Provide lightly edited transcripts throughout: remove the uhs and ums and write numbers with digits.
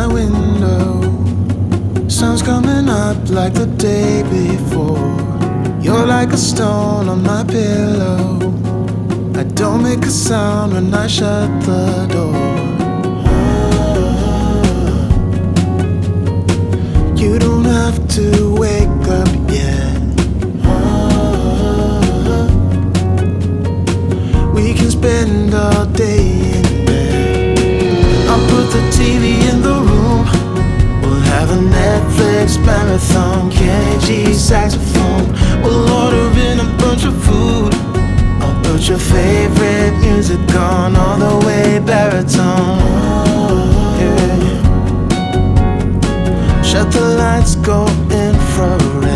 my window. Sun's coming up like the day before. You're like a stone on my pillow. I don't make a sound when I shut the door. You don't have to wake up yet. We can spend all day in bed. I'll put the TV in the room. We'll have a Netflix marathon. Kenny G saxophone. We'll order in a bunch of food. I'll put your favorite music on all the way baritone. Yeah. Shut the lights, go infrared.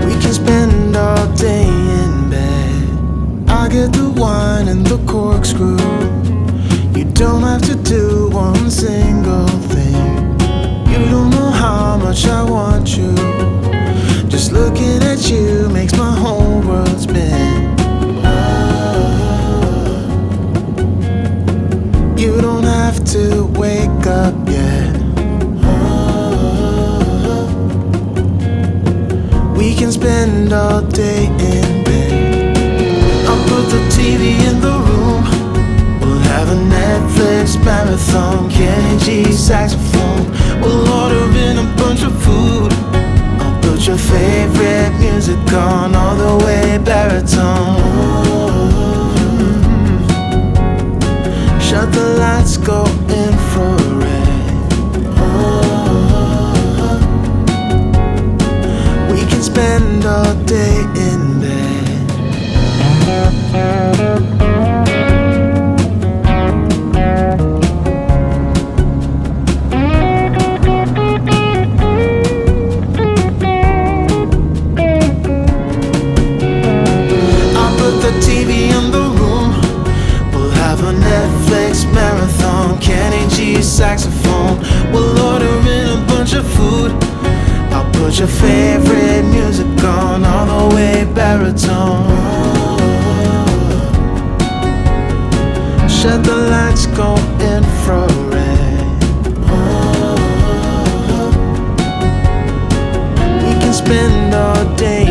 We can spend all day in bed. I'll get the wine and the corkscrew. You don't have to do one single thing. You don't know how much I want you. Just looking at you makes my whole world spin. You don't have to wake up yet. We can spend all day in bed. I'll put the TV in the room. We'll have a Netflix marathon. Kenny G saxophone. We'll order in a bunch of food. I'll put your favorite music on all the way baritone. Shut the lights, go infrared. We can spend all day in bed. I'll put the TV in the room. We'll have a Netflix marathon. Kenny G saxophone. We'll order in a bunch of food. I'll put your favorite music on all the way baritone. Shut the lights, go infrared. We can spend all day